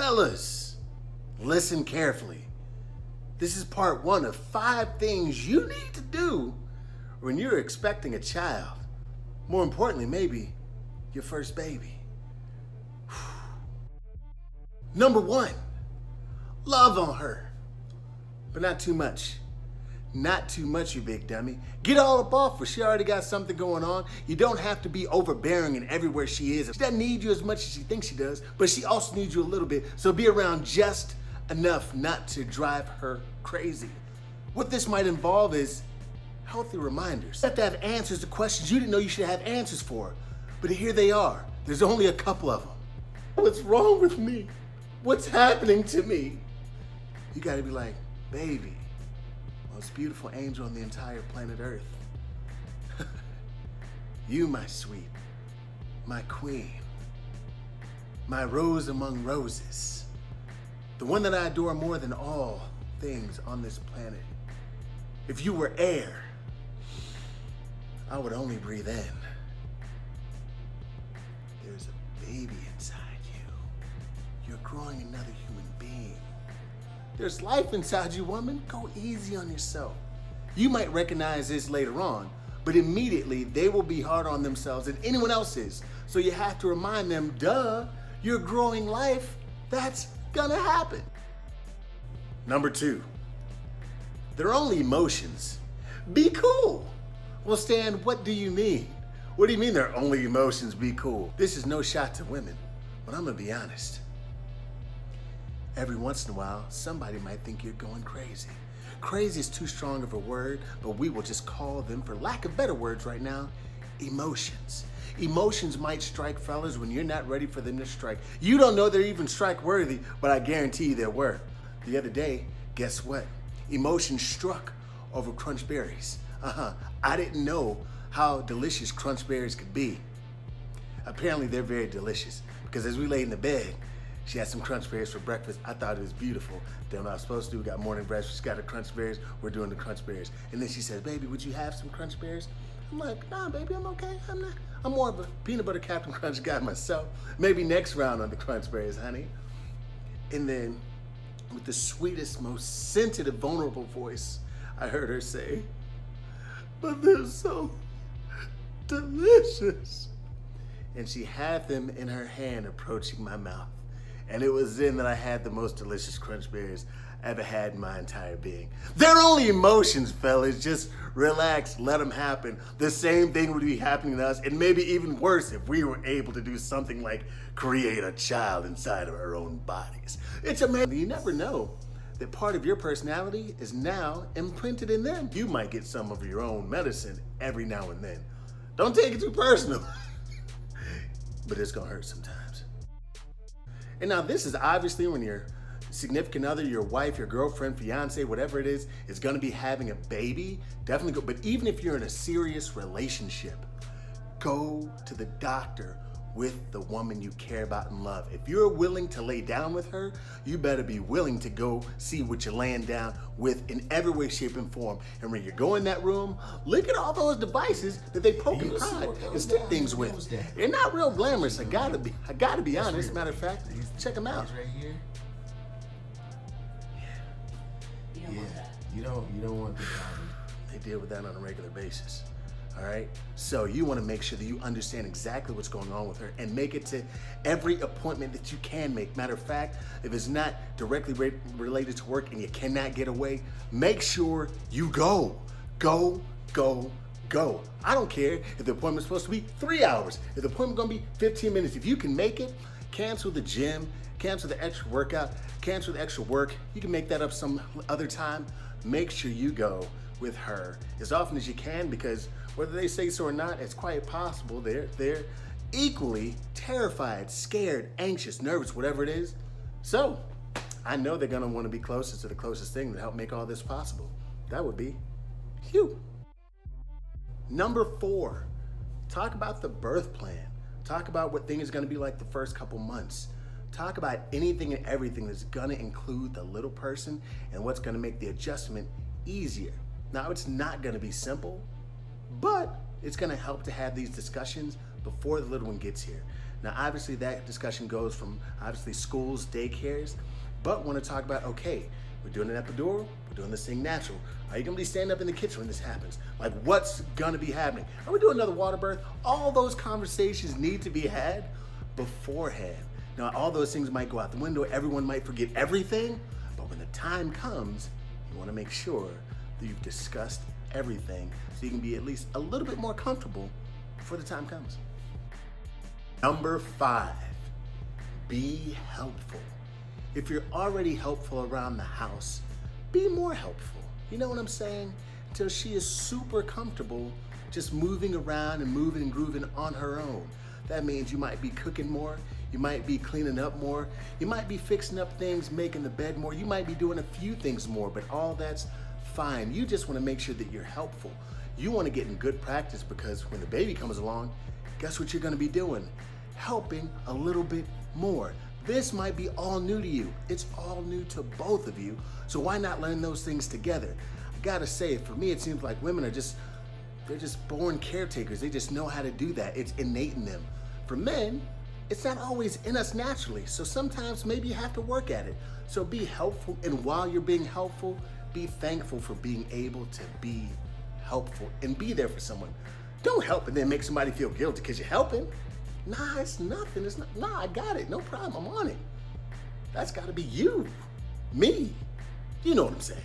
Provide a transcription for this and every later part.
Fellas, listen carefully. This is part 1 of 5 things you need to do when you're expecting a child. More importantly, maybe your first baby. Number 1, love on her, but not too much. Not too much, you big dummy. Get all up off her. She already got something going on. You don't have to be overbearing and everywhere she is. She doesn't need you as much as she thinks she does, but she also needs you a little bit, so be around just enough not to drive her crazy. What this might involve is healthy reminders. You have to have answers to questions you didn't know you should have answers for, but here they are. There's only a couple of them. What's wrong with me? What's happening to me? You gotta be like, baby, most beautiful angel on the entire planet Earth. You, my sweet, my queen, my rose among roses, the one that I adore more than all things on this planet. If you were air, I would only breathe in. There's a baby inside you. You're growing another human being. There's life inside you, woman. Go easy on yourself. You might recognize this later on, but immediately they will be hard on themselves and anyone else is. So you have to remind them, duh, you're growing life. That's gonna happen. Number 2, they're only emotions. Be cool. Well, Stan, what do you mean? What do you mean they're only emotions? Be cool. This is no shot to women, but I'm gonna be honest. Every once in a while, somebody might think you're going crazy. Crazy is too strong of a word, but we will just call them, for lack of better words right now, emotions. Emotions might strike fellas when you're not ready for them to strike. You don't know they're even strike worthy, but I guarantee you they were. The other day, guess what? Emotions struck over crunch berries. I didn't know how delicious crunch berries could be. Apparently they're very delicious, because as we laid in the bed, she had some crunch berries for breakfast. I thought it was beautiful. Then what I was supposed to do, we got morning breakfast, she got her crunch berries, we're doing the crunch berries. And then she says, baby, would you have some crunch berries? I'm like, nah, baby, I'm okay. I'm more of a peanut butter Captain Crunch guy myself. Maybe next round on the crunch berries, honey. And then, with the sweetest, most sensitive, vulnerable voice, I heard her say, but they're so delicious. And she had them in her hand approaching my mouth. And it was then that I had the most delicious crunch berries I ever had in my entire being. They're only emotions, fellas. Just relax, let them happen. The same thing would be happening to us, and maybe even worse if we were able to do something like create a child inside of our own bodies. It's amazing. You never know that part of your personality is now imprinted in them. You might get some of your own medicine every now and then. Don't take it too personal, but it's gonna hurt sometimes. And now this is obviously when your significant other, your wife, your girlfriend, fiance, whatever it is gonna be having a baby, definitely go. But even if you're in a serious relationship, go to the doctor with the woman you care about and love. If you're willing to lay down with her, you better be willing to go see what you're laying down with in every way, shape, and form. And when you go in that room, look at all those devices that they poke and prod and stick things with. They're not real glamorous. I gotta be honest. Matter of fact, check them out. Right here. Yeah. You don't want the problem. They deal with that on a regular basis. All right, so you want to make sure that you understand exactly what's going on with her and make it to every appointment that you can make. Matter of fact, if it's not directly related to work and you cannot get away, make sure you go. Go. I don't care if the appointment's supposed to be 3 hours, if the appointment's gonna be 15 minutes. If you can make it, cancel the gym, cancel the extra workout, cancel the extra work. You can make that up some other time. Make sure you go with her as often as you can, because whether they say so or not, it's quite possible they're equally terrified, scared, anxious, nervous, whatever it is. So I know they're gonna want to be closest to the closest thing to help make all this possible. That would be you. Number 4, talk about the birth plan. Talk about what things are gonna be like the first couple months. Talk about anything and everything that's gonna include the little person and what's gonna make the adjustment easier. Now, it's not gonna be simple, but it's gonna help to have these discussions before the little one gets here. Now, obviously that discussion goes from obviously schools, daycares, but want to talk about, okay, we're doing an epidural, we're doing this thing natural. Are you gonna be standing up in the kitchen when this happens? Like, what's gonna be happening? Are we doing another water birth? All those conversations need to be had beforehand. Now, all those things might go out the window, everyone might forget everything, but when the time comes, you wanna make sure that you've discussed everything so you can be at least a little bit more comfortable before the time comes. Number 5, be helpful. If you're already helpful around the house, be more helpful. You know what I'm saying? Until she is super comfortable just moving around and moving and grooving on her own. That means you might be cooking more, you might be cleaning up more, you might be fixing up things, making the bed more, you might be doing a few things more, but all that's fine. You just want to make sure that you're helpful. You want to get in good practice because when the baby comes along, guess what you're going to be doing? Helping a little bit more. This might be all new to you. It's all new to both of you. So why not learn those things together? I gotta say, for me, it seems like women are they're just born caretakers. They just know how to do that. It's innate in them. For men, it's not always in us naturally. So sometimes maybe you have to work at it. So be helpful. And while you're being helpful, be thankful for being able to be helpful and be there for someone. Don't help and then make somebody feel guilty because you're helping. Nah, it's nothing. It's not. Nah, I got it. No problem. I'm on it. That's got to be you, me. You know what I'm saying.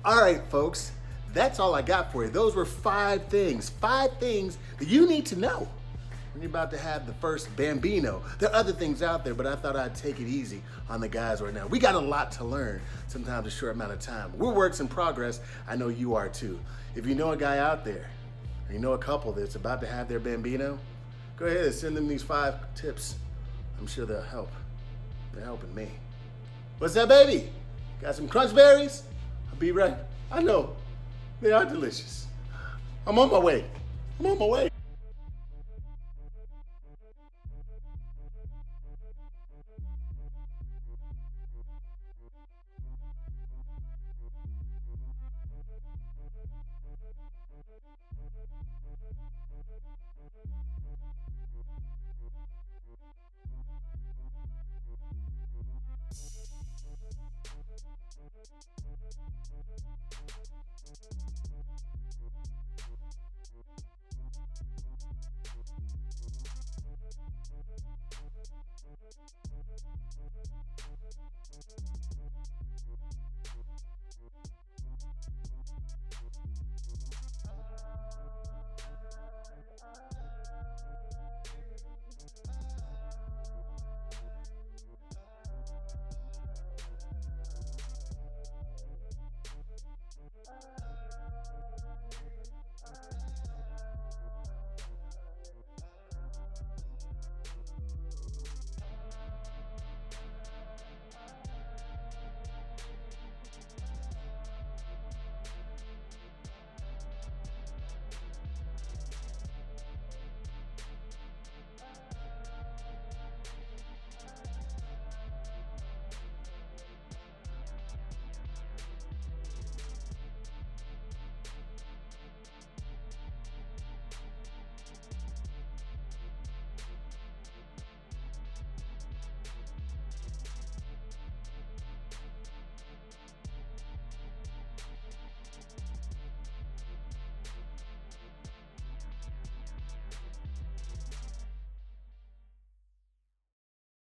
All right, folks. That's all I got for you. Those were 5 things. 5 things that you need to know when you're about to have the first bambino. There are other things out there, but I thought I'd take it easy on the guys right now. We got a lot to learn, sometimes a short amount of time. We're works in progress. I know you are too. If you know a guy out there, or you know a couple that's about to have their bambino, go ahead and send them these 5 tips. I'm sure they'll help. They're helping me. What's that, baby? Got some crunch berries? I'll be right. I know. They are delicious. I'm on my way.